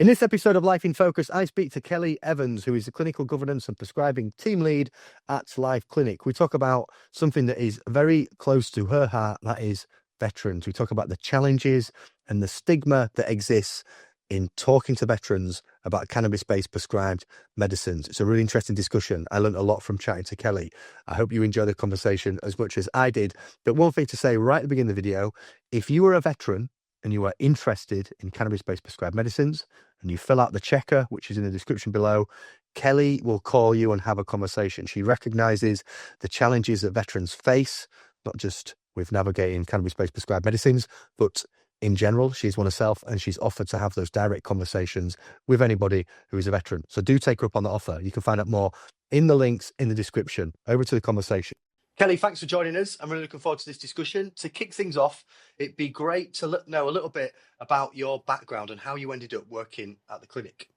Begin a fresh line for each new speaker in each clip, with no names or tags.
In this episode of Life in Focus, I speak to Kelly Evans, who is the Clinical Governance and Prescribing Team Lead at Lyphe Clinic. We talk about something that is very close to her heart, that is veterans. We talk about the challenges and the stigma that exists in talking to veterans about cannabis-based prescribed medicines. It's a really interesting discussion. I learned a lot from chatting to Kelly. I hope you enjoy the conversation as much as I did. But one thing to say right at the beginning of the video, if you are a veteran and you are interested in cannabis-based prescribed medicines, and you fill out the checker, which is in the description below, Kelly will call you and have a conversation. She recognises the challenges that veterans face, not just with navigating cannabis-based prescribed medicines, but in general. She's one herself, and she's offered to have those direct conversations with anybody who is a veteran. So do take her up on the offer. You can find out more in the links in the description. Over to the conversation. Kelly, thanks for joining us. I'm really looking forward to this discussion. To kick things off, it'd be great to know a little bit about your background and how you ended up working at the clinic.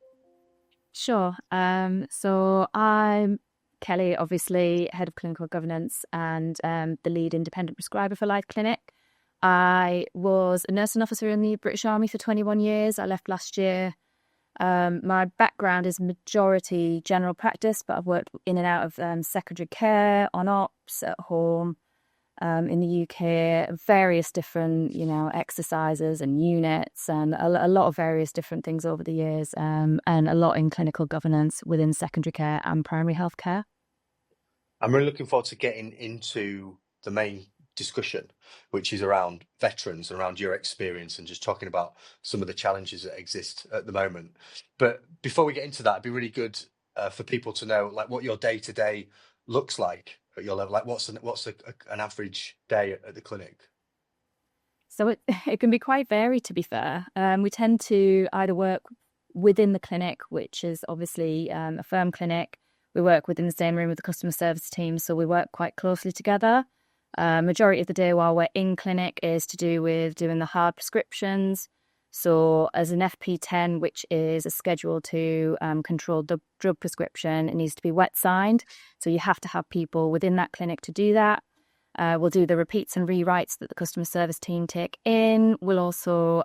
Sure. So I'm Kelly, obviously head of clinical governance and the lead independent prescriber for Lyphe Clinic. I was a nursing officer in the British Army for 21 years. I left last year. My background is majority general practice, but I've worked in and out of secondary care, on ops, at home, in the UK, various different, exercises and units, and a lot of various different things over the years, and a lot in clinical governance within secondary care and primary health care.
I'm really looking forward to getting into the main discussion, which is around veterans, around your experience, and just talking about some of the challenges that exist at the moment. But before we get into that, it'd be really good for people to know what your day-to-day looks like at your level. What's an average day at the clinic?
So it can be quite varied, to be fair. We tend to either work within the clinic, which is obviously a firm clinic. We work within the same room with the customer service team, so we work quite closely together. Majority of the day while we're in clinic is to do with doing the hard prescriptions. So as an FP10, which is a schedule to control the drug prescription, it needs to be wet signed. So you have to have people within that clinic to do that. We'll do the repeats and rewrites that the customer service team take in. We'll also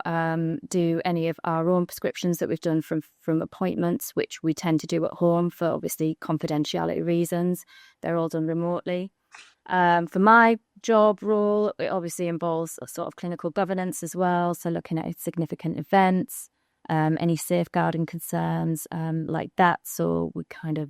do any of our own prescriptions that we've done from appointments, which we tend to do at home for obviously confidentiality reasons. They're all done remotely. For my job role, it obviously involves a sort of clinical governance as well. So looking at significant events, any safeguarding concerns like that. So we kind of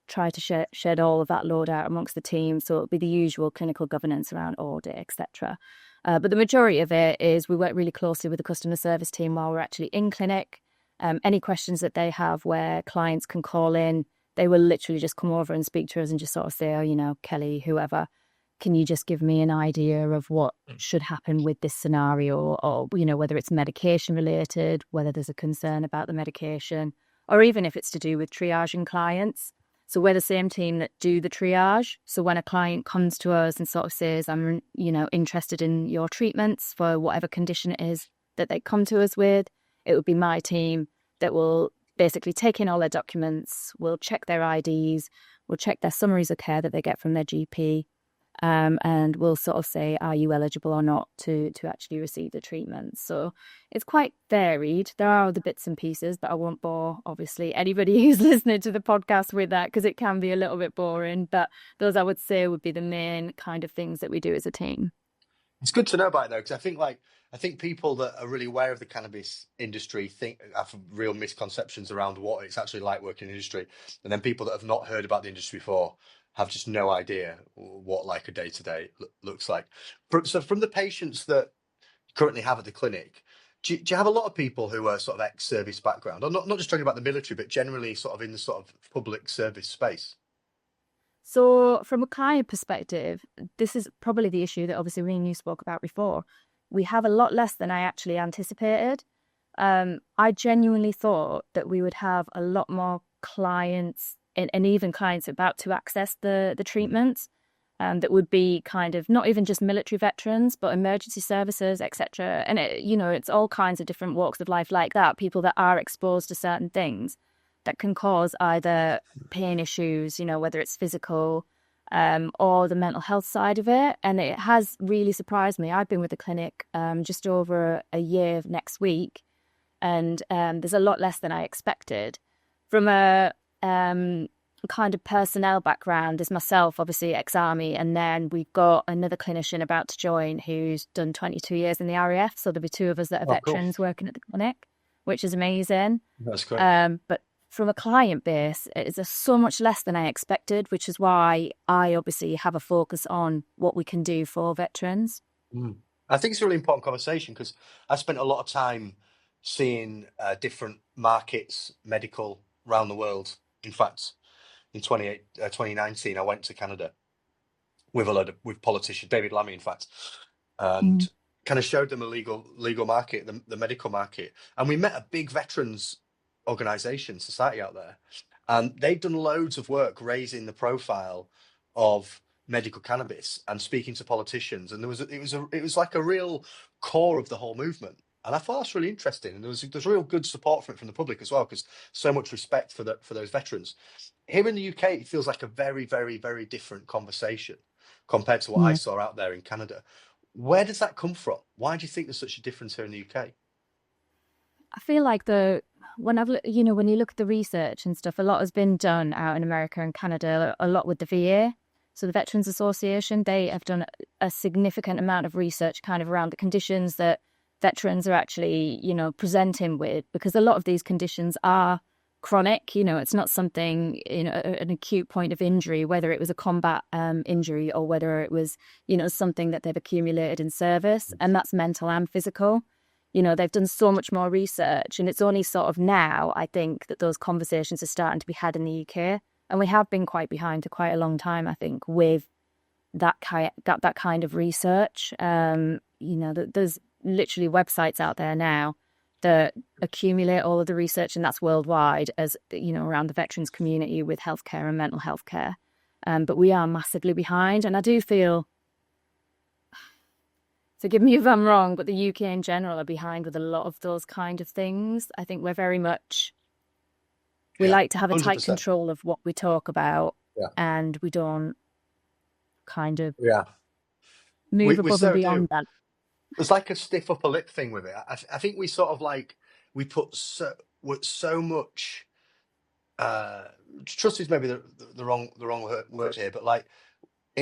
try to shed all of that load out amongst the team. So it'll be the usual clinical governance around audit, etc. But the majority of it is we work really closely with the customer service team while we're actually in clinic. Any questions that they have where clients can call in, they will literally just come over and speak to us and just sort of say, Kelly, whoever, can you just give me an idea of what should happen with this scenario, or, whether it's medication related, whether there's a concern about the medication, or even if it's to do with triaging clients. So we're the same team that do the triage. So when a client comes to us and sort of says, I'm, interested in your treatments for whatever condition it is that they come to us with, it would be my team that will basically take in all their documents, we'll check their IDs, we'll check their summaries of care that they get from their GP, and we'll sort of say, are you eligible or not to actually receive the treatment? So it's quite varied. There are other bits and pieces, but I won't bore, obviously, anybody who's listening to the podcast with that, because it can be a little bit boring. But those, I would say, would be the main kind of things that we do as a team.
It's good to know about it, though, because I think people that are really aware of the cannabis industry have real misconceptions around what it's actually like working in the industry. And then people that have not heard about the industry before have just no idea what a day-to-day looks like. So from the patients that you currently have at the clinic, do you have a lot of people who are sort of ex-service background? Or not just talking about the military, but generally sort of in the sort of public service space?
So from a client perspective, this is probably the issue that obviously me and you spoke about before. We have a lot less than I actually anticipated. I genuinely thought that we would have a lot more clients and even clients about to access the treatments that would be kind of not even just military veterans, but emergency services, etc. And it's all kinds of different walks of life like that. People that are exposed to certain things that can cause either pain issues, whether it's physical or the mental health side of it. And it has really surprised me. I've been with the clinic just over a year next week. and there's a lot less than I expected. From a kind of personnel background, is myself, obviously ex-army, and then we've got another clinician about to join who's done 22 years in the RAF. So there'll be two of us that are veterans
Cool.
working at the clinic, which is amazing.
That's great.
But from a client base, it is so much less than I expected, which is why I obviously have a focus on what we can do for veterans.
I think it's a really important conversation because I spent a lot of time seeing different markets, medical, around the world. In fact, in 2019, I went to Canada with politicians, David Lammy, in fact, and kind of showed them a legal market, the medical market. And we met a big veterans organization, society out there. And they'd done loads of work raising the profile of medical cannabis and speaking to politicians. And it was like a real core of the whole movement. And I thought that's really interesting. And there's real good support for it from the public as well, because so much respect for those veterans. Here in the UK, it feels like a very, very, very different conversation compared to what I saw out there in Canada. Where does that come from? Why do you think there's such a difference here in the UK?
I feel like when you look at the research and stuff, a lot has been done out in America and Canada, a lot with the VA. So the Veterans Association, they have done a significant amount of research kind of around the conditions that veterans are actually, presenting with, because a lot of these conditions are chronic. It's not something, an acute point of injury, whether it was a combat injury or whether it was, something that they've accumulated in service, and that's mental and physical. They've done so much more research, and it's only sort of now, I think, that those conversations are starting to be had in the UK. And we have been quite behind for quite a long time, I think, with that kind of research. There's literally websites out there now that accumulate all of the research, and that's worldwide, as around the veterans community with healthcare and mental health care. But we are massively behind, and I do feel, forgive me if I'm wrong, but the UK in general are behind with a lot of those kind of things. I think we're very much, we like to have a
100%.
tight control of what we talk about, and we don't kind of move above and beyond that.
It's like a stiff upper lip thing with it. I think we sort of we put so much. Trust is maybe the wrong word here, but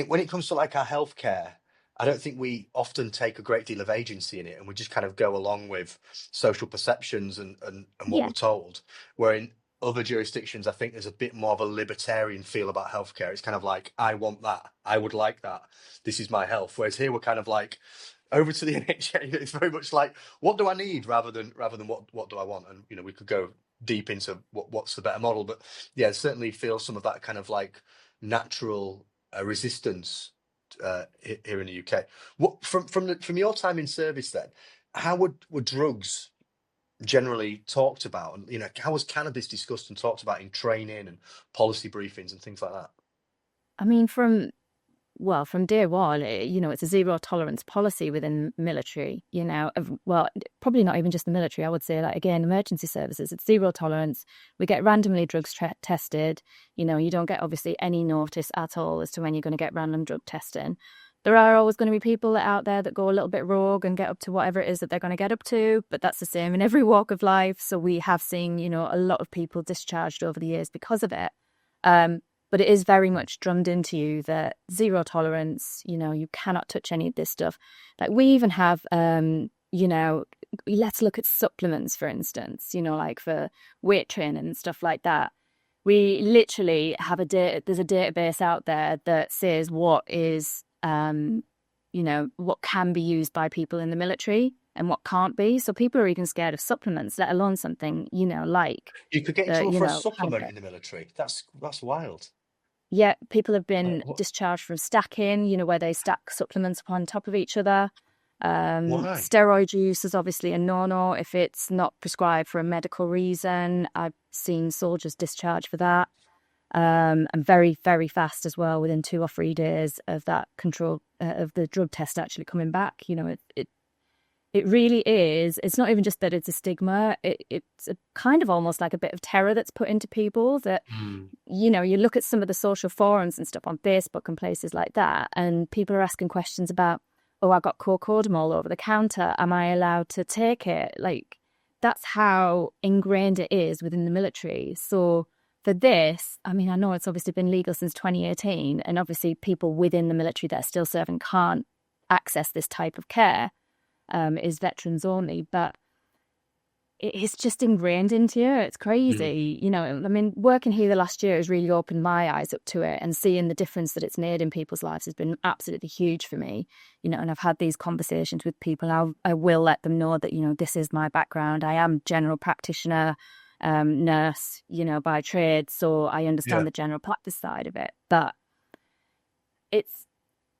when it comes to our healthcare, I don't think we often take a great deal of agency in it, and we just kind of go along with social perceptions and what we're told. Where in other jurisdictions, I think there's a bit more of a libertarian feel about healthcare. It's kind of like, I want that, I would like that, this is my health. Whereas here we're kind of over to the NHS, it's very much like, what do I need rather than what do I want? And we could go deep into what's the better model, but certainly feel some of that kind of natural resistance here in the UK. What from your time in service then, how were drugs generally talked about, and how was cannabis discussed and talked about in training and policy briefings and things like that?
I mean, from day one, it's a zero tolerance policy within military, probably not even just the military. I would say again, emergency services, it's zero tolerance. We get randomly drugs tested. You don't get obviously any notice at all as to when you're going to get random drug testing. There are always going to be people out there that go a little bit rogue and get up to whatever it is that they're going to get up to, but that's the same in every walk of life. So we have seen, a lot of people discharged over the years because of it. But it is very much drummed into you that zero tolerance, you cannot touch any of this stuff. We even have, let's look at supplements, for instance, for weight training and stuff like that. We literally have there's a database out there that says what is, what can be used by people in the military and what can't be. So people are even scared of supplements, let alone something, like.
You could get in trouble for a supplement in the military. That's wild.
Yeah, people have been discharged from stacking, where they stack supplements upon top of each other. Steroid use is obviously a no-no if it's not prescribed for a medical reason. I've seen soldiers discharged for that. And very, very fast as well, within 2 or 3 days of that control of the drug test actually coming back. It really is. It's not even just that it's a stigma. It's a kind of almost like a bit of terror that's put into people that, you look at some of the social forums and stuff on Facebook and places like that, and people are asking questions about, I got cocodamol all over the counter. Am I allowed to take it? that's how ingrained it is within the military. So for this, I mean, I know it's obviously been legal since 2018, and obviously people within the military that are still serving can't access this type of care, is veterans only. But it's just ingrained into you. It's crazy. You know, I mean, working here the last year has really opened my eyes up to it, and seeing the difference that it's made in people's lives has been absolutely huge for me. You know, and I've had these conversations with people. I will let them know that, you know, this is my background. I am general practitioner, nurse, you know, by trade. So I understand the general practice side of it. But it's,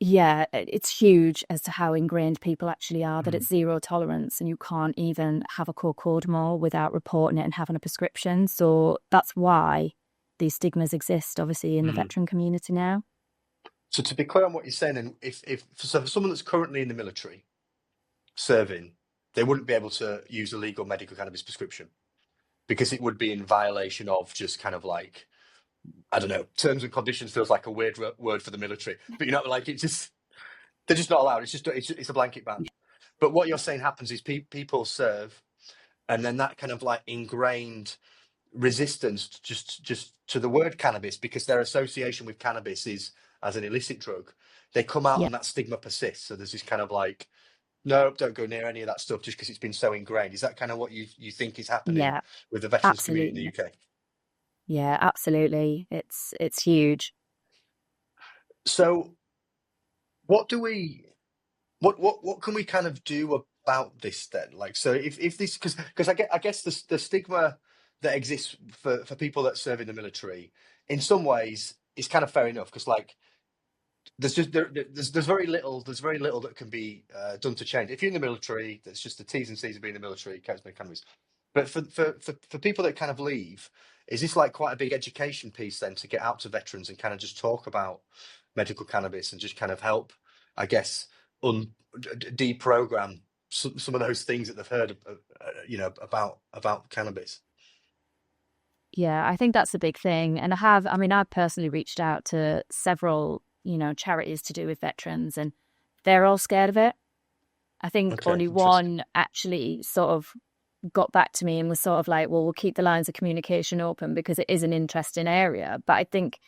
yeah, it's huge as to how ingrained people actually are, that it's zero tolerance and you can't even have a co-codamol without reporting it and having a prescription. So that's why these stigmas exist, obviously, in the veteran community now.
So to be clear on what you're saying, and if for someone that's currently in the military serving, they wouldn't be able to use a legal medical cannabis prescription because it would be in violation of just kind of like, I don't know, terms and conditions feels like a weird word for the military, but you know, like it's just, they're just not allowed. It's a blanket ban. But what you're saying happens is people serve, and then that kind of like ingrained resistance just to the word cannabis, because their association with cannabis is as an illicit drug, they come out
Yeah.
and that stigma persists. So there's this kind of like, no, don't go near any of that stuff just because it's been so ingrained. Is that kind of what you think is happening
Yeah,
with the veterans community in the
absolutely.
UK?
Yeah, absolutely. It's huge.
So what do we what can we kind of do about this then? Like, so if this, because I guess the stigma that exists for people that serve in the military in some ways is kind of fair enough, because like there's very little that can be done to change. If you're in the military, there's just the T's and C's of being in the military, cannabis. But for people that kind of leave, is this like quite a big education piece then to get out to veterans and kind of just talk about medical cannabis and just kind of help, I guess, deprogram some of those things that they've heard, you know, about cannabis.
Yeah, I think that's a big thing. And I mean, I've personally reached out to several, you know, charities to do with veterans, and they're all scared of it. I think
Okay,
only
interesting.
one actually sort of got back to me and was sort of like, well, we'll keep the lines of communication open because it is an interesting area. But I think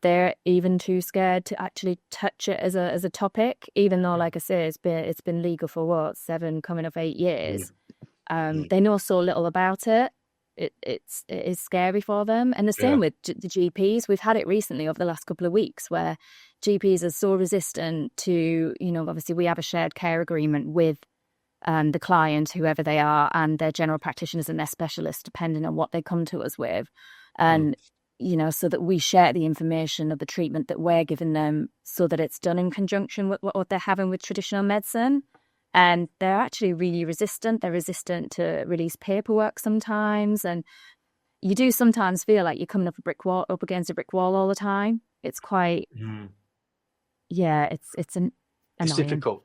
they're even too scared to actually touch it as a topic, even though, like I say, it's been legal for what, 7 coming up 8 years.
Mm, mm,
They know so little about it. It is scary for them. And the
yeah.
same with the GPs. We've had it recently over the last couple of weeks where GPs are so resistant to, you know, obviously we have a shared care agreement with the client, whoever they are, and their general practitioners and their specialists, depending on what they come to us with.
Mm,
And, you know, so that we share the information of the treatment that we're giving them so that it's done in conjunction with what they're having with traditional medicine. And they're actually really resistant. They're resistant to release paperwork sometimes. And you do sometimes feel like you're coming up against a brick wall all the time. It's quite,
mm.
yeah,
It's
annoying.
difficult.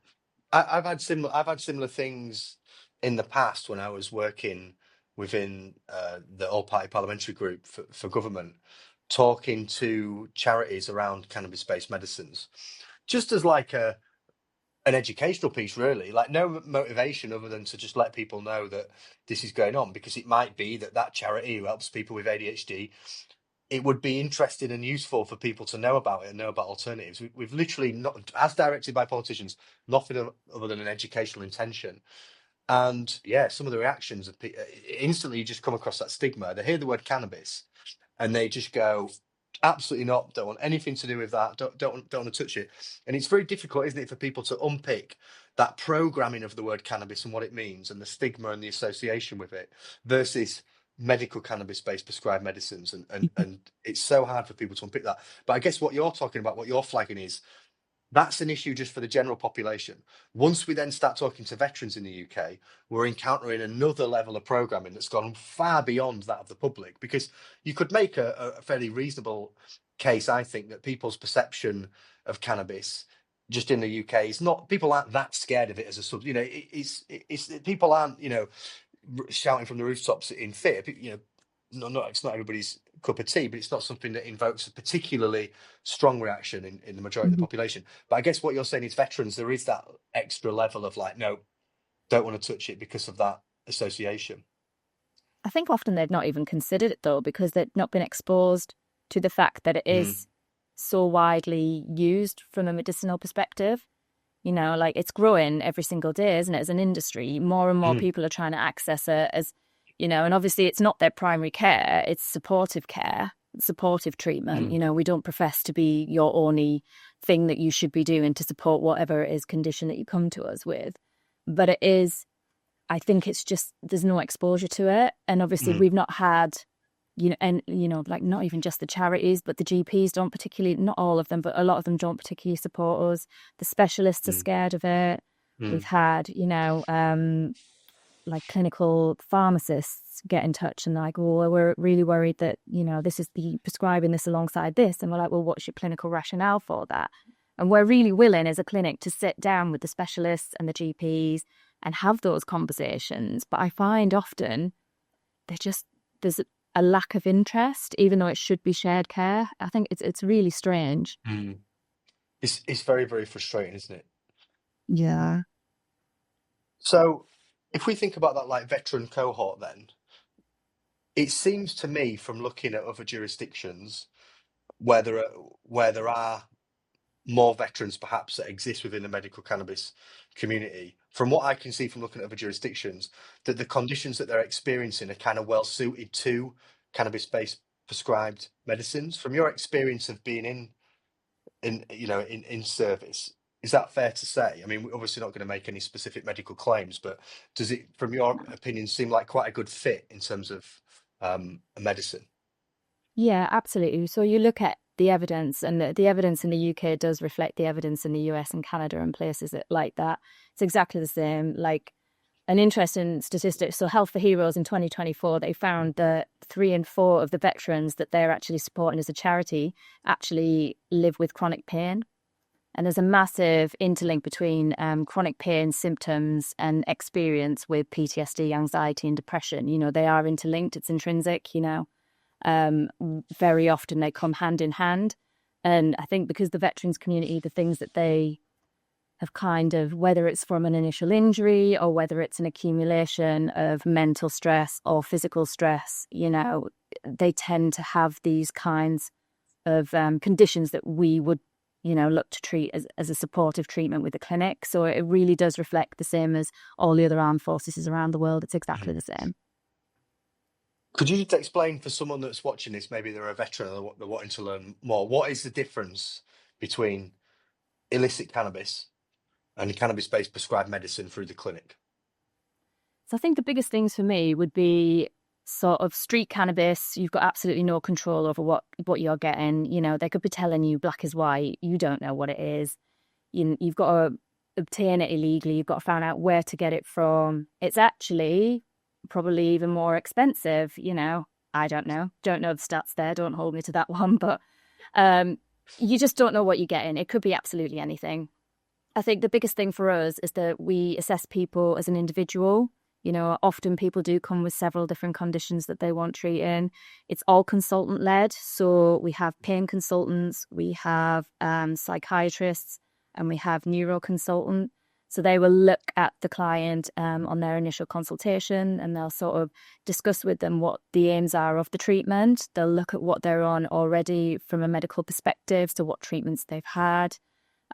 I've had similar things in the past when I was working within the All Party Parliamentary Group for government, talking to charities around cannabis-based medicines, just as like an educational piece, really, like no motivation other than to just let people know that this is going on, because it might be that that charity who helps people with ADHD, it would be interesting and useful for people to know about it and know about alternatives. We've literally not, as directed by politicians, nothing other than an educational intention. And yeah, some of the reactions of instantly, you just come across that stigma. They hear the word cannabis and they just go, absolutely not, don't want anything to do with that, don't want to touch it. And it's very difficult, isn't it, for people to unpick that programming of the word cannabis and what it means and the stigma and the association with it versus medical cannabis-based prescribed medicines, and it's so hard for people to unpick that. But I guess what you're talking about, what you're flagging, is that's an issue just for the general population. Once we then start talking to veterans in the UK, we're encountering another level of programming that's gone far beyond that of the public, because you could make a fairly reasonable case, I think, that people's perception of cannabis just in the UK is not, people aren't that scared of it as a sub, you know, it's people aren't, you know, shouting from the rooftops in fear. You know, not it's not everybody's cup of tea, but it's not something that invokes a particularly strong reaction in the majority of the population. But I guess what you're saying is veterans, there is that extra level of like, no, don't want to touch it because of that association.
I think often they've not even considered it though, because they've not been exposed to the fact that it is so widely used from a medicinal perspective. Like it's growing every single day, isn't it? As an industry, more and more people are trying to access it as, and obviously it's not their primary care, it's supportive care, supportive treatment. We don't profess to be your only thing that you should be doing to support whatever it is condition that you come to us with. But it is, I think it's just, there's no exposure to it. And obviously we've not had, like not even just the charities, but the GPs don't particularly, not all of them, but a lot of them don't particularly support us. The specialists are scared of it. We've had, like clinical pharmacists get in touch and like, well, we're really worried that, this is the prescribing this alongside this. And we're like, well, what's your clinical rationale for that? And we're really willing as a clinic to sit down with the specialists and the GPs and have those conversations. But I find often there's a lack of interest, even though it should be shared care. I think it's really strange.
It's very, very frustrating, isn't it?
Yeah.
So if we think about that like veteran cohort, then it seems to me from looking at other jurisdictions where there are more veterans perhaps that exist within the medical cannabis community, from what I can see from looking at other jurisdictions, that the conditions that they're experiencing are kind of well suited to cannabis-based prescribed medicines. From your experience of being in service, is that fair to say? I mean, we're obviously not going to make any specific medical claims, but does it, from your opinion, seem like quite a good fit in terms of a medicine?
Yeah, absolutely. So you look at the evidence, and the evidence in the UK does reflect the evidence in the US and Canada and places like that. It's exactly the same. Like an interesting statistic. So Health for Heroes in 2024, they found that 3 in 4 of the veterans that they're actually supporting as a charity actually live with chronic pain. And there's a massive interlink between chronic pain symptoms and experience with PTSD, anxiety, and depression. They are interlinked. It's intrinsic, very often they come hand in hand. And I think because the veterans community, the things that they have kind of, whether it's from an initial injury or whether it's an accumulation of mental stress or physical stress, they tend to have these kinds of conditions that we would, look to treat as a supportive treatment with the clinic. So it really does reflect the same as all the other armed forces around the world. It's exactly the same.
Could you just explain for someone that's watching this, maybe they're a veteran and they're wanting to learn more, what is the difference between illicit cannabis and cannabis-based prescribed medicine through the clinic?
So I think the biggest things for me would be sort of street cannabis. You've got absolutely no control over what you're getting. They could be telling you black is white. You don't know what it is. You've got to obtain it illegally. You've got to find out where to get it from. It's actually probably even more expensive. I don't know the stats there, don't hold me to that one, but you just don't know what you're getting. It could be absolutely anything. I think the biggest thing for us is that we assess people as an individual. Often people do come with several different conditions that they want treating. It's all consultant led, so we have pain consultants, we have psychiatrists, and we have neuro consultant. So they will look at the client on their initial consultation, and they'll sort of discuss with them what the aims are of the treatment. They'll look at what they're on already from a medical perspective, so what treatments they've had.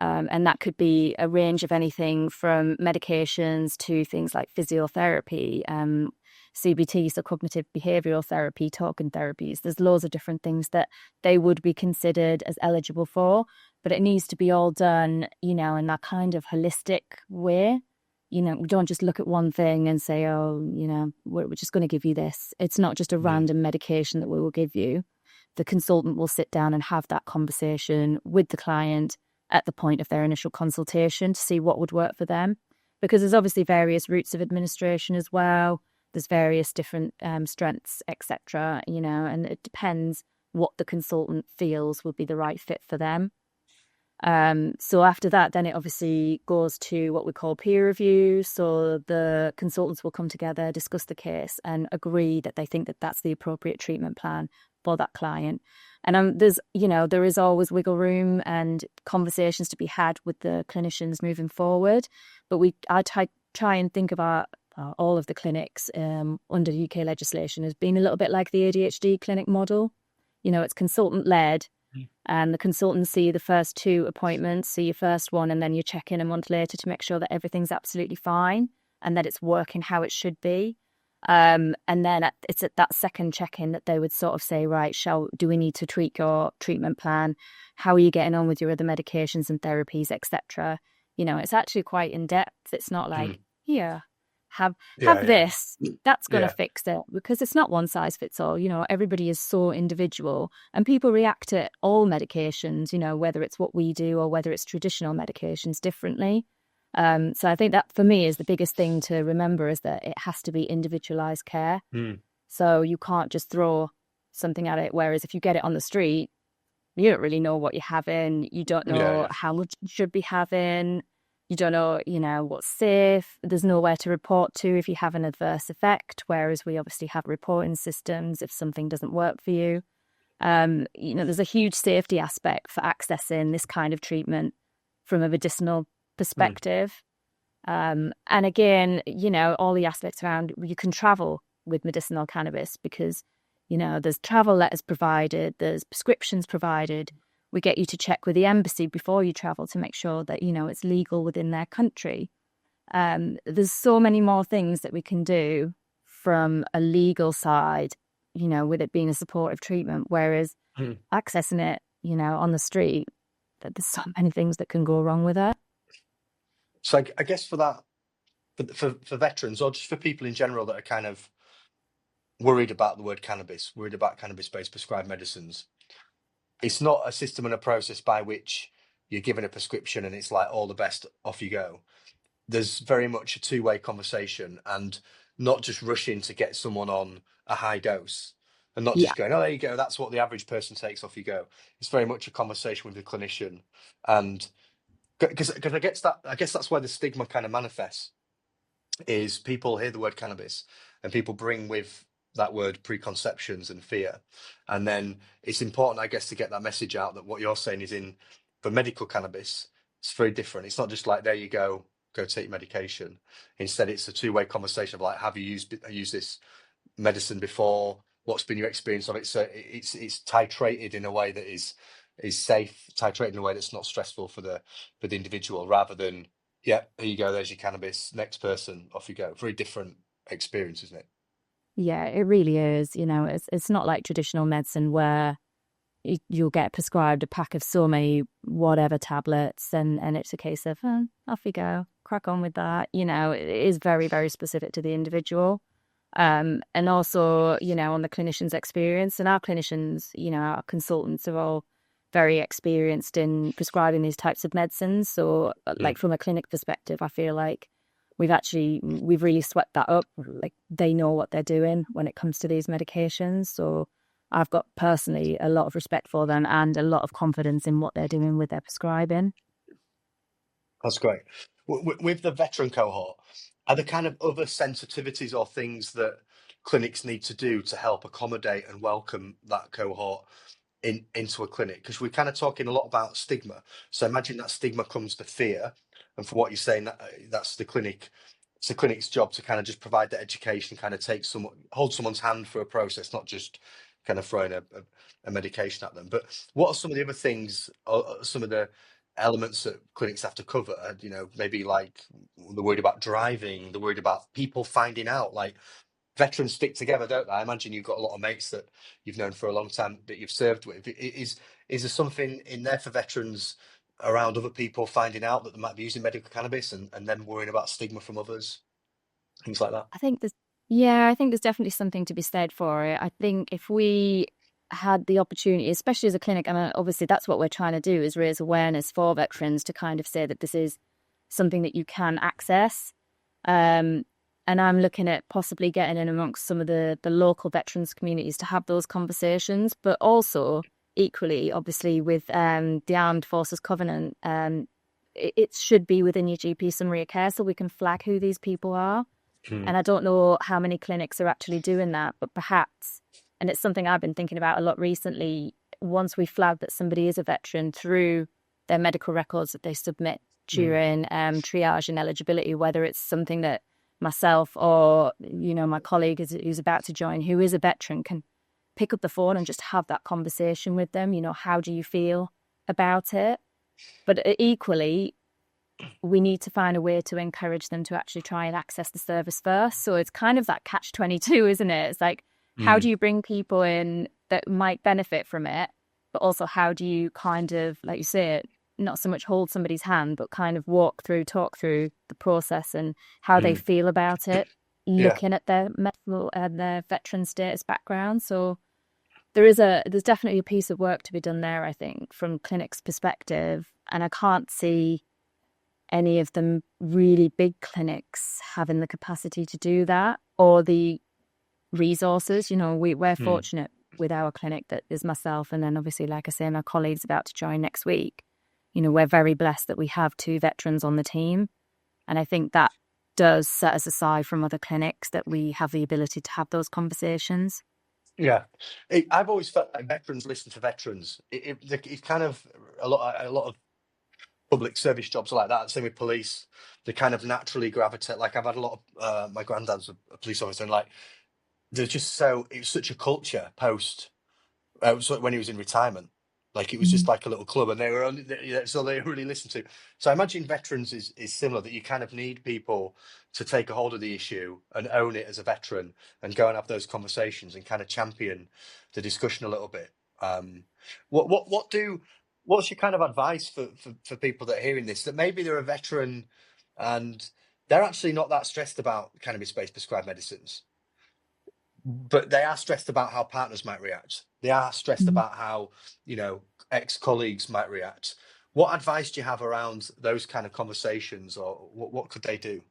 And that could be a range of anything from medications to things like physiotherapy, CBT, so cognitive behavioural therapy, talking therapies. There's loads of different things that they would be considered as eligible for, but it needs to be all done, in that kind of holistic way. We don't just look at one thing and say, oh, we're just going to give you this. It's not just a random medication that we will give you. The consultant will sit down and have that conversation with the client at the point of their initial consultation to see what would work for them. Because there's obviously various routes of administration as well. There's various different strengths, etc., and it depends what the consultant feels would be the right fit for them. So after that, then it obviously goes to what we call peer review. So the consultants will come together, discuss the case and agree that they think that that's the appropriate treatment plan for that client. And there is always wiggle room and conversations to be had with the clinicians moving forward. But I try and think of our all of the clinics under UK legislation has been a little bit like the ADHD clinic model. You know, it's consultant-led, and the consultants see the first 2 appointments, see your first one, and then you check in a month later to make sure that everything's absolutely fine and that it's working how it should be. And then it's at that second check-in that they would sort of say, right, do we need to tweak your treatment plan? How are you getting on with your other medications and therapies, etc.? You know, it's actually quite in-depth. It's not like, here, have this, that's going to fix it, because it's not one size fits all. You know, everybody is so individual, and people react to all medications, you know, whether it's what we do or whether it's traditional medications, differently. So I think that for me is the biggest thing to remember, is that it has to be individualized care. So you can't just throw something at it, whereas if you get it on the street, you don't really know what you're having, you don't know how much you should be having. You don't know, you know, what's safe. There's nowhere to report to if you have an adverse effect, whereas we obviously have reporting systems if something doesn't work for you. You know, there's a huge safety aspect for accessing this kind of treatment from a medicinal perspective. And again, you know, all the aspects around, you can travel with medicinal cannabis because, you know, there's travel letters provided, there's prescriptions provided. We get you to check with the embassy before you travel to make sure that, you know, it's legal within their country. There's so many more things that we can do from a legal side, you know, with it being a supportive treatment, whereas accessing it, you know, on the street, that there's so many things that can go wrong with it.
So I guess for that, for veterans, or just for people in general that are kind of worried about the word cannabis, worried about cannabis-based prescribed medicines, it's not a system and a process by which you're given a prescription and it's like all the best, off you go. There's very much a two-way conversation, and not just rushing to get someone on a high dose and not just going, oh, there you go, that's what the average person takes, off you go. It's very much a conversation with the clinician. And because I guess that's where the stigma kind of manifests, is people hear the word cannabis and people bring with that word preconceptions and fear. And then it's important, I guess, to get that message out that what you're saying is, for medical cannabis, it's very different. It's not just like, there you go take medication. Instead, it's a two-way conversation of like, have you used this medicine before? What's been your experience of it? So it's titrated in a way that is safe, titrated in a way that's not stressful for the individual, rather than, yeah, here you go, there's your cannabis, next person, off you go. Very different experience, isn't it?
Yeah, it really is. You know, it's not like traditional medicine where you'll get prescribed a pack of so many whatever tablets and it's a case of, off you go, crack on with that. You know, it is very, very specific to the individual. And also, you know, on the clinician's experience, and our clinicians, you know, our consultants are all very experienced in prescribing these types of medicines. So like from a clinic perspective, I feel like we've really swept that up. Like, they know what they're doing when it comes to these medications. So I've got personally a lot of respect for them and a lot of confidence in what they're doing with their prescribing.
That's great. With the veteran cohort, are there kind of other sensitivities or things that clinics need to do to help accommodate and welcome that cohort into a clinic? Because we're kind of talking a lot about stigma. So imagine that stigma comes to fear. And for what you're saying, that's the clinic. It's the clinic's job to kind of just provide the education, kind of hold someone's hand for a process, not just kind of throwing a medication at them. But what are some of the other things, or some of the elements that clinics have to cover? You know, maybe like they're worried about driving, they're worried about people finding out. Like, veterans stick together, don't they? I imagine you've got a lot of mates that you've known for a long time that you've served with. Is there something in there for veterans around other people finding out that they might be using medical cannabis and then worrying about stigma from others, things like that?
I think there's definitely something to be said for it. I think if we had the opportunity, especially as a clinic, and obviously that's what we're trying to do, is raise awareness for veterans to kind of say that this is something that you can access. And I'm looking at possibly getting in amongst some of the local veterans communities to have those conversations, but also equally, obviously, with the Armed Forces Covenant, it should be within your GP summary of care so we can flag who these people are. And I don't know how many clinics are actually doing that, but perhaps, and it's something I've been thinking about a lot recently, once we flag that somebody is a veteran through their medical records that they submit during triage and eligibility, whether it's something that myself or, my colleague who's about to join, who is a veteran, can pick up the phone and just have that conversation with them. How do you feel about it? But equally, we need to find a way to encourage them to actually try and access the service first. So it's kind of that catch-22, isn't it? It's like, how do you bring people in that might benefit from it? But also, how do you kind of, like you say, not so much hold somebody's hand, but kind of talk through the process and how they feel about it, looking at their medical and their veteran status background. So there's definitely a piece of work to be done there, I think, from clinics' perspective. And I can't see any of them really big clinics having the capacity to do that or the resources. We're fortunate with our clinic that is myself, and then obviously, like I say, my colleague's about to join next week. We're very blessed that we have 2 veterans on the team. And I think that does set us aside from other clinics, that we have the ability to have those conversations.
Yeah, I've always felt like veterans listen to veterans. It's kind of a lot of public service jobs are like that. Same with police; they kind of naturally gravitate. Like I've had a lot of my granddad's a police officer, and like there's just it was such a culture post when he was in retirement. Like it was just like a little club, and they were only so they really listened to. So I imagine veterans is similar, that you kind of need people to take a hold of the issue and own it as a veteran, and go and have those conversations and kind of champion the discussion a little bit. What's your kind of advice for people that are hearing this, that maybe they're a veteran and they're actually not that stressed about cannabis-based prescribed medicines, but they are stressed about how partners might react. They are stressed about how, ex-colleagues might react. What advice do you have around those kind of conversations, or what could they do?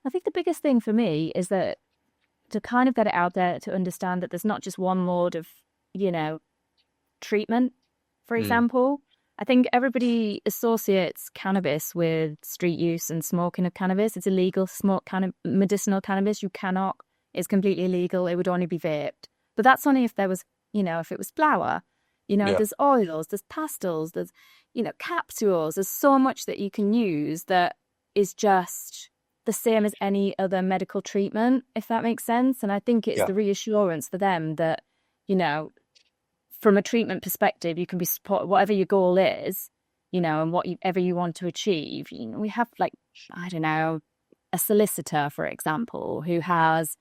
I think the biggest thing for me is that to kind of get it out there, to understand that there's not just one mode of, treatment, for example. I think everybody associates cannabis with street use and smoking of cannabis. It's illegal to smoke medicinal cannabis. You cannot. It's completely illegal. It would only be vaped. But that's only if there was, if it was flour. There's oils, there's pastils, there's, capsules. There's so much that you can use that is just the same as any other medical treatment, if that makes sense. And I think it's the reassurance for them that, from a treatment perspective, you can be support whatever your goal is, and whatever you want to achieve. We have, like, I don't know, a solicitor, for example, who has,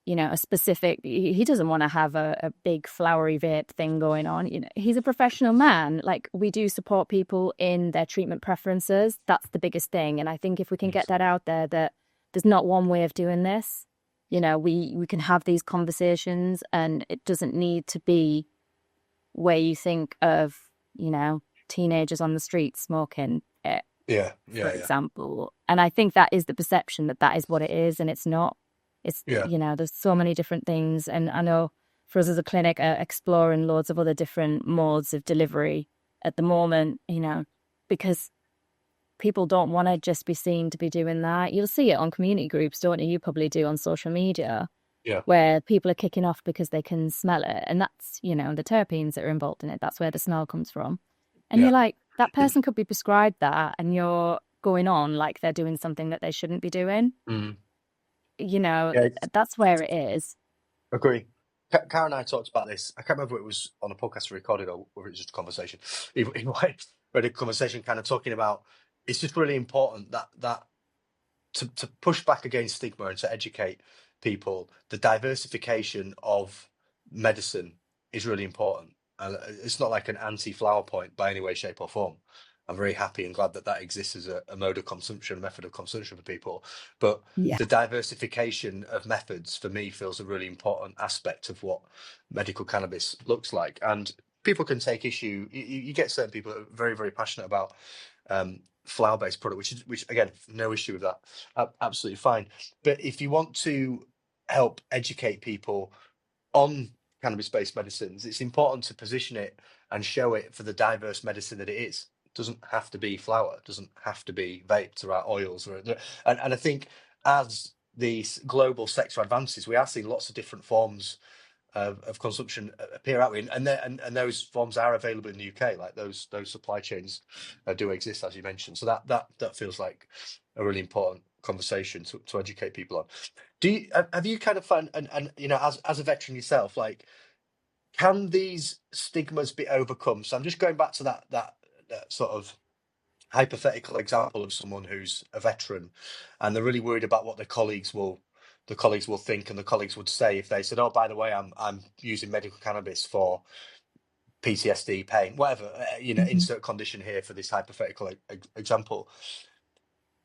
a specific, he doesn't want to have a big flowery vape thing going on. He's a professional man. Like, we do support people in their treatment preferences. That's the biggest thing. And I think if we can get that out there, that there's not one way of doing this, we can have these conversations, and it doesn't need to be where you think of, teenagers on the street smoking it, for example. And I think that is the perception, that is what it is, and it's not. It's, there's so many different things. And I know for us as a clinic, exploring loads of other different modes of delivery at the moment, because people don't want to just be seen to be doing that. You'll see it on community groups, don't you? You probably do on social media, where people are kicking off because they can smell it. And that's, the terpenes that are involved in it. That's where the smell comes from. And you're like, that person could be prescribed that, and you're going on like they're doing something that they shouldn't be doing. That's where it is.
Agree. Karen and I talked about this. I can't remember if it was on a podcast we recorded or whether it was just a conversation. Either way, we had a conversation kind of talking about, it's just really important that to push back against stigma and to educate people, the diversification of medicine is really important. It's not like an anti-flower point by any way, shape or form. I'm very happy and glad that exists as a mode of consumption, a method of consumption for people. But the diversification of methods, for me, feels a really important aspect of what medical cannabis looks like. And people can take issue. You get certain people that are very, very passionate about flower-based product, which again, no issue with that. Absolutely fine. But if you want to help educate people on cannabis-based medicines, it's important to position it and show it for the diverse medicine that it is. It doesn't have to be flower, it doesn't have to be vapes or oils, and I think as the global sector advances, we are seeing lots of different forms of consumption appear, out and those forms are available in the UK. Like those supply chains do exist, as you mentioned. So that feels like a really important conversation to educate people on. Have you kind of found, and as a veteran yourself, like, can these stigmas be overcome? So I'm just going back to that sort of hypothetical example of someone who's a veteran, and they're really worried about what the colleagues will think, and the colleagues would say if they said, "Oh, by the way, I'm using medical cannabis for PTSD, pain, whatever,
Mhm.
insert condition here for this hypothetical example."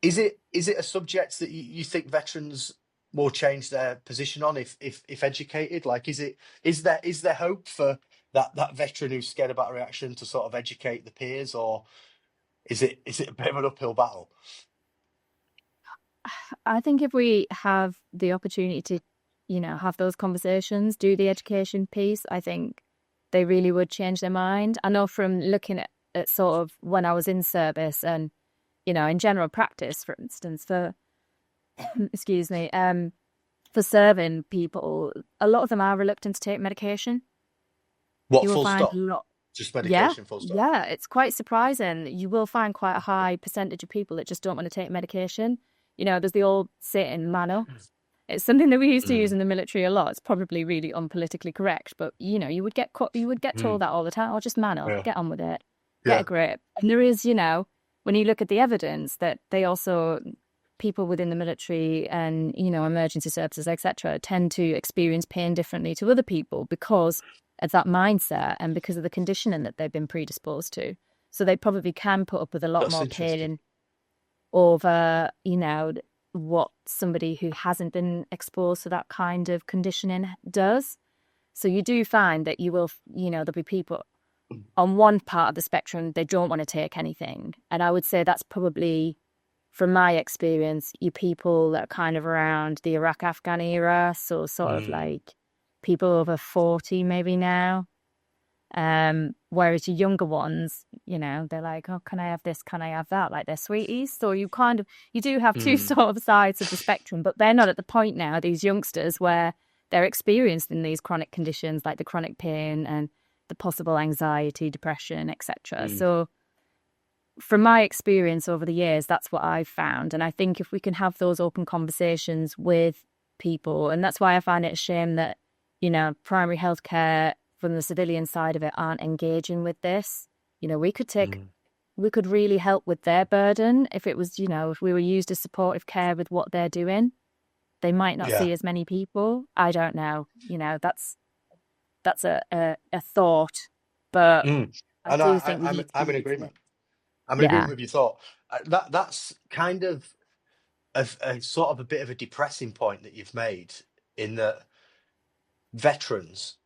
Is it a subject that you think veterans will change their position on if educated? Like, is there hope for that veteran who's scared about a reaction to sort of educate the peers, or is it a bit of an uphill battle?
I think if we have the opportunity to, have those conversations, do the education piece, I think they really would change their mind. I know from looking at sort of when I was in service and, in general practice, for instance, for, excuse me, for serving people, a lot of them are reluctant to take medication.
What,
You will
full
find a
stop?
lot.
Just
Yeah,
medication, full stop.
yeah, it's quite surprising. You will find quite a high percentage of people that just don't want to take medication. There's the old saying, man up. It's something that we used to use
Mm,
in the military a lot. It's probably really unpolitically correct, but you would get told
mm,
that all the time. Or just man up,
yeah,
get on with it, get a
yeah.
grip. And there is, when you look at the evidence that they also people within the military and emergency services, etc., tend to experience pain differently to other people because of that mindset and because of the conditioning that they've been predisposed to. So they probably can put up with a lot
That's
more
interesting.
pain over, what somebody who hasn't been exposed to that kind of conditioning does. So you do find that you will, there'll be people on one part of the spectrum, they don't want to take anything. And I would say that's probably, from my experience, you people that are kind of around the Iraq Afghan era, so sort of
Mm,
like people over 40 maybe now. Whereas your younger ones, they're like, oh, can I have this? Can I have that? Like they're sweeties. So you do have two
mm,
sort of sides of the spectrum, but they're not at the point now, these youngsters, where they're experiencing these chronic conditions like the chronic pain and the possible anxiety, depression, etc.
mm.
So from my experience over the years, that's what I've found. And I think if we can have those open conversations with people, and that's why I find it a shame that, primary healthcare from the civilian side of it aren't engaging with this.
Mm.
We could really help with their burden if it was, if we were used as supportive care with what they're doing. They might not
Yeah.
see as many people. I don't know. That's a thought, but
Mm.
I
And
do
I,
think we
I, I'm
need to
I'm in
be listening.
agreement. I'm in
Yeah.
agreement with your thought. That's kind of a sort of a bit of a depressing point that you've made, in that veterans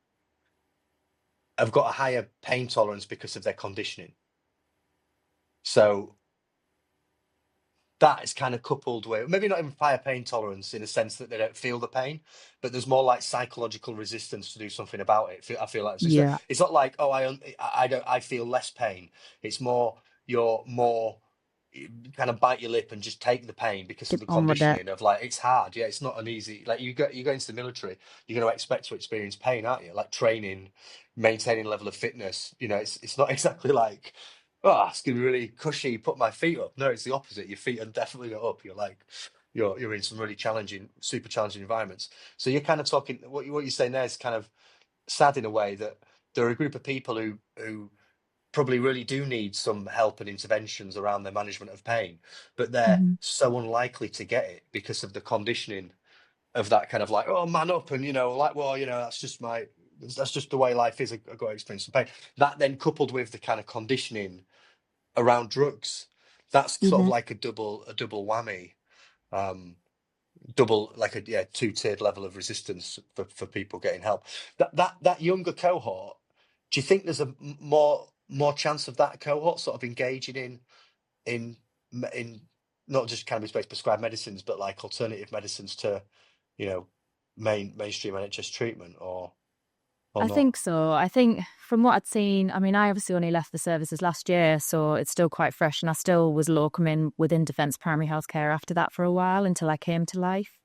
have got a higher pain tolerance because of their conditioning. So that is kind of coupled with, maybe not even higher pain tolerance in a sense that they don't feel the pain, but there's more like psychological resistance to do something about it. I feel like
Yeah.
it's not like, oh, I feel less pain. It's more, you're more, you kind of bite your lip and just take the pain because of
Get
the
on with it.
conditioning of, like, it's hard. Yeah, it's not an easy, like, you go into the military, you're going to expect to experience pain, aren't you? Like training, maintaining a level of fitness. It's not exactly like, oh, it's gonna be really cushy. Put my feet up. No, it's the opposite. Your feet are definitely not up. You're like, you're in some really challenging, super challenging environments. So you're kind of talking. What you're saying there is kind of sad in a way, that there are a group of people who probably really do need some help and interventions around their management of pain, but they're
Mhm.
so unlikely to get it because of the conditioning of that kind of, like, oh, man up, and like, well, that's just the way life is. I got to experience some pain. That then coupled with the kind of conditioning around drugs, that's sort of
Mhm.
like a double whammy, um double, like, a, yeah, two-tiered level of resistance for people getting help. That younger cohort, do you think there's a more chance of that cohort sort of engaging in in not just cannabis-based prescribed medicines, but like alternative medicines to, you know mainstream NHS treatment, or
I
not?
think so. I think from what I'd seen, I mean, I obviously only left the services last year, so it's still quite fresh. And I still was locuming within Defence Primary Healthcare after that for a while until I came to Life.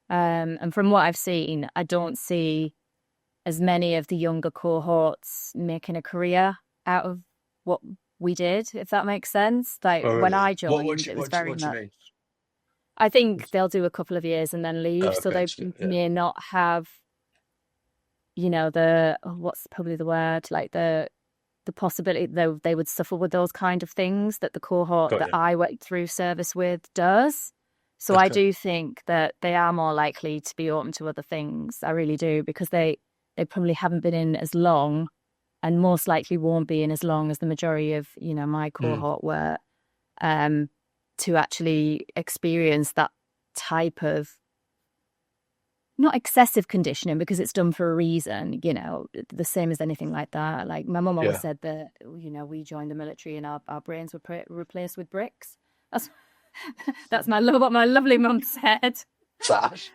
And from what I've seen, I don't see as many of the younger cohorts making a career out of what we did, if that makes sense. Like
Oh,
when
really?
I
What
joined, it was
what do you,
very
what do you
much.
mean?
I think they'll do a couple of years and then leave.
Oh,
So
okay.
they may not have, what's probably the word, like the possibility they would suffer with those kind of things that the cohort
Got
that
you.
I worked through service with does. So I
Okay.
do think that they are more likely to be open to other things. I really do, because they probably haven't been in as long, and most likely won't be in as long as the majority of, my
Mm.
cohort were, to actually experience that type of, not excessive conditioning, because it's done for a reason, the same as anything like that. Like my mum always
Yeah.
said that, we joined the military and our brains were replaced with bricks. That's what my lovely mum said.
Sash.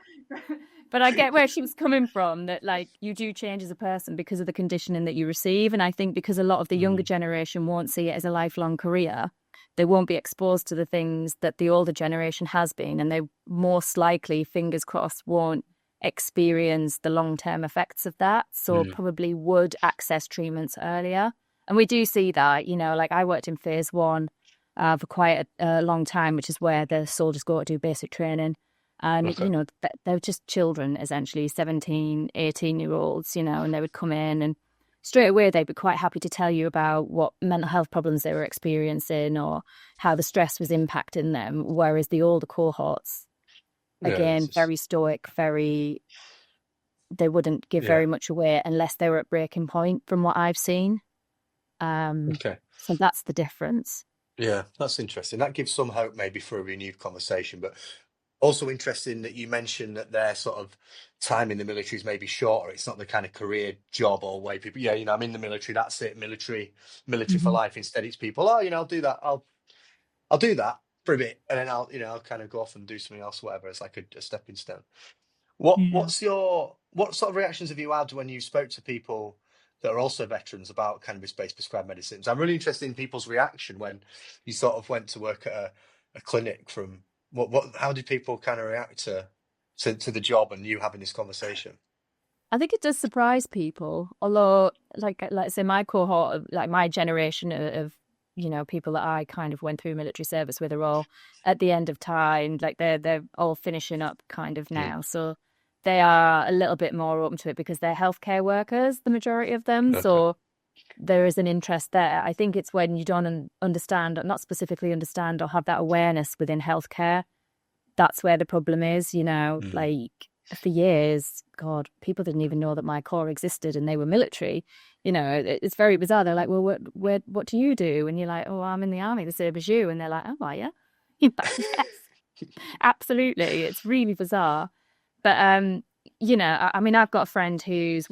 But I get where she was coming from, that like you do change as a person because of the conditioning that you receive. And I think because a lot of the younger generation won't see it as a lifelong career, they won't be exposed to the things that the older generation has been. And they most likely, fingers crossed, won't experience the long-term effects of that. So probably would access treatments earlier. And we do see that, like I worked in phase 1 for quite a long time, which is where the soldiers go to do basic training. And,
Okay.
they're just children, essentially, 17, 18-year-olds, and they would come in and straight away they'd be quite happy to tell you about what mental health problems they were experiencing or how the stress was impacting them. Whereas the older cohorts,
Yeah.
again, very stoic, they wouldn't give
Yeah.
very much away unless they were at breaking point, from what I've seen.
Okay.
So that's the difference.
Yeah, that's interesting. That gives some hope maybe for a renewed conversation, but also interesting that you mentioned that their sort of time in the military is maybe shorter. It's not the kind of career job or way people, yeah, I'm in the military, that's it, military for
Mm-hmm.
life. Instead, it's people, I'll do that. I'll do that for a bit, and then I'll kind of go off and do something else, whatever. It's like a stepping stone.
Yeah.
What sort of reactions have you had when you spoke to people that are also veterans about cannabis-based prescribed medicines? I'm really interested in people's reaction when you sort of went to work at a clinic. From how did people kind of react to the job and you having this conversation?
I think it does surprise people. Although, like say my cohort, like my generation of people that I kind of went through military service with, are all at the end of time. Like they're all finishing up kind of
Mm.
now, so they are a little bit more open to it because they're healthcare workers, the majority of them.
Okay.
So there is an interest there. I think it's when you don't understand, not specifically understand, or have that awareness within healthcare, that's where the problem is,
Mm.
like for years, God, people didn't even know that my core existed and they were military. It's very bizarre. They're like, well, what do you do? And you're like, oh, I'm in the army, the same as you. And they're like, oh, are you? You're like, yes, absolutely. It's really bizarre. But, I mean, I've got a friend she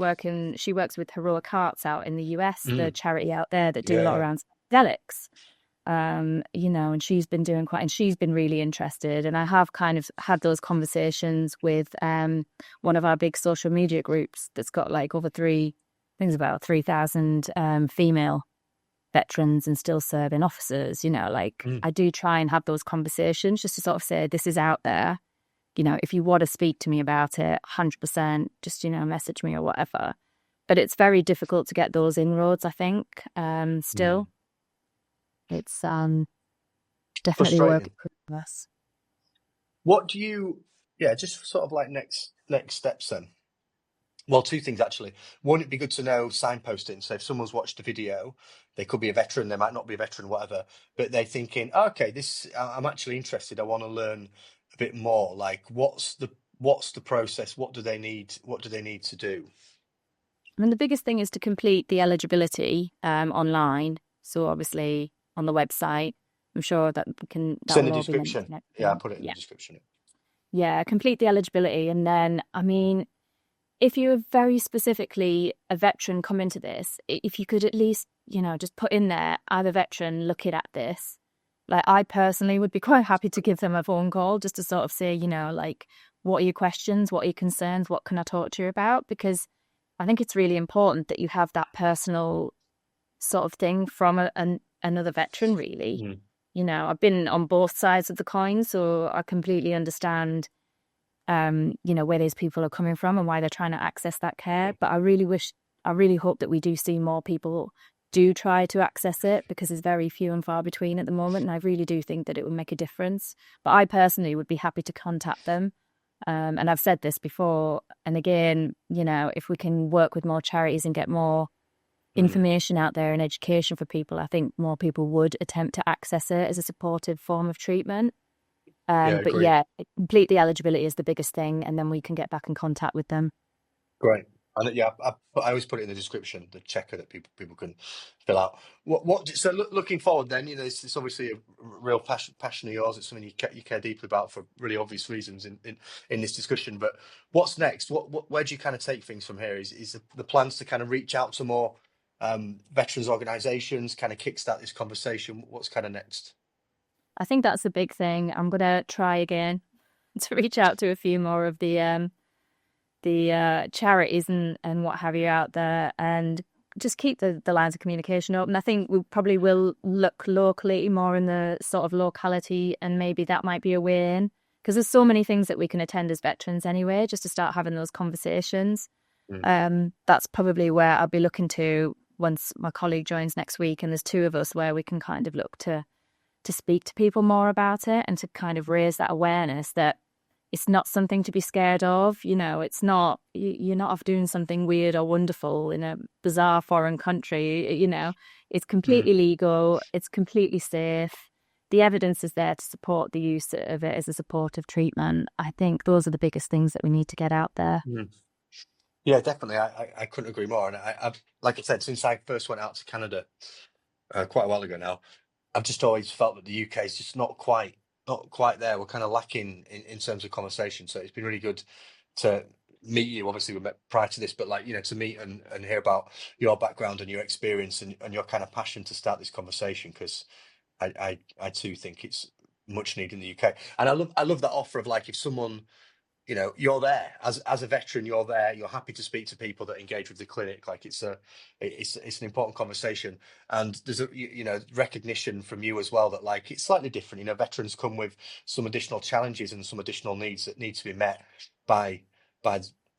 works with Heroic Hearts out in the US, the
Mm.
charity out there that do a
Yeah,
lot
yeah.
around psychedelics. And she's been really interested. And I have kind of had those conversations with one of our big social media groups that's got like over about 3,000 female veterans and still serving officers.
Mm.
I do try and have those conversations just to sort of say, this is out there. If you want to speak to me about it, 100%, just, message me or whatever. But it's very difficult to get those inroads, I think, still.
Mm.
It's definitely a work
Frustrating.
in progress.
What do you, yeah, just sort of like next steps then? Well, two things actually. One, it'd be good to know signposting. So if someone's watched a video, they could be a veteran, they might not be a veteran, whatever, but they're thinking, okay, I'm actually interested. I want to learn a bit more. Like, what's the process? What do they need? What do they need to do?
I mean, the biggest thing is to complete the eligibility online. So obviously on the website, I'm sure that
It's
that
in the
will all be linked
description.
and
Yeah, I
everything.
put it in the
Yeah.
description.
Yeah, complete the eligibility. And then, I mean, if you're very specifically a veteran come into this, if you could at least, just put in there, I'm a veteran looking at this. Like, I personally would be quite happy to give them a phone call just to sort of say, like, what are your questions? What are your concerns? What can I talk to you about? Because I think it's really important that you have that personal sort of thing from another veteran, really.
Mm.
I've been on both sides of the coin, so I completely understand where these people are coming from and why they're trying to access that care. But I really hope that we do see more people do try to access it, because it's very few and far between at the moment. And I really do think that it would make a difference. But I personally would be happy to contact them. And I've said this before. And again, if we can work with more charities and get more information out there and education for people, I think more people would attempt to access it as a supportive form of treatment. But
agreed.
yeah, complete the eligibility is the biggest thing, and then we can get back in contact with them.
Great. And yeah, I always put it in the description, the checker that people can fill out. So looking forward, then, it's obviously a real passion of yours. It's something you care deeply about for really obvious reasons in this discussion. But what's next? Where do you kind of take things from here? Is the plans to kind of reach out to more veterans organisations, kind of kickstart this conversation? What's kind of next?
I think that's a big thing. I'm gonna try again to reach out to a few more of the charities and what have you out there, and just keep the lines of communication open. I think we probably will look locally more in the sort of locality, and maybe that might be a way in, because there's so many things that we can attend as veterans anyway, just to start having those conversations. That's probably where I'll be looking to once my colleague joins next week, and there's two of us, where we can kind of look to speak to people more about it, and to kind of raise that awareness that it's not something to be scared of. It's not, you're not off doing something weird or wonderful in a bizarre foreign country. It's completely legal. It's completely safe. The evidence is there to support the use of it as a supportive treatment. I think those are the biggest things that we need to get out there.
Yeah, definitely. I couldn't agree more. And I've, like I said, since I first went out to Canada quite a while ago now, I've just always felt that the UK is just not quite there. We're kind of lacking in terms of conversation. So it's been really good to meet you. Obviously, we met prior to this, but to meet and hear about your background and your experience and your kind of passion to start this conversation, because I too think it's much needed in the UK. And I love that offer of, like, if someone, you're there as a veteran, you're there, you're happy to speak to people that engage with the clinic. Like, it's an important conversation, and there's a recognition from you as well that, like, it's slightly different. Veterans come with some additional challenges and some additional needs that need to be met by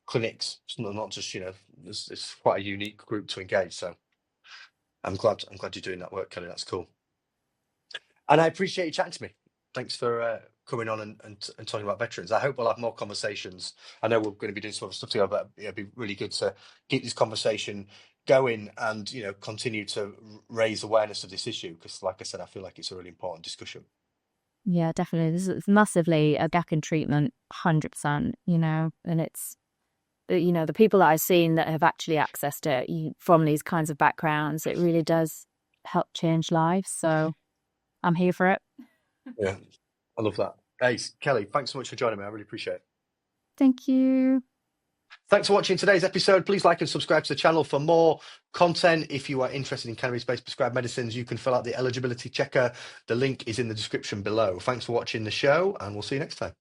clinics. It's not just it's quite a unique group to engage. So I'm glad you're doing that work, Kelly. That's cool, and I appreciate you chatting to me. Thanks for coming on and talking about veterans. I hope we'll have more conversations. I know we're going to be doing some other stuff together, but it'd be really good to keep this conversation going and continue to raise awareness of this issue, because, like I said, I feel like it's a really important discussion.
Yeah, definitely. This is massively a gap in treatment, 100%. And it's the people that I've seen that have actually accessed it from these kinds of backgrounds, it really does help change lives. So I'm here for it.
Yeah, I love that. Hey, Kelly, thanks so much for joining me. I really appreciate it.
Thank you.
Thanks for watching today's episode. Please like and subscribe to the channel for more content. If you are interested in cannabis-based prescribed medicines, you can fill out the eligibility checker. The link is in the description below. Thanks for watching the show, and we'll see you next time.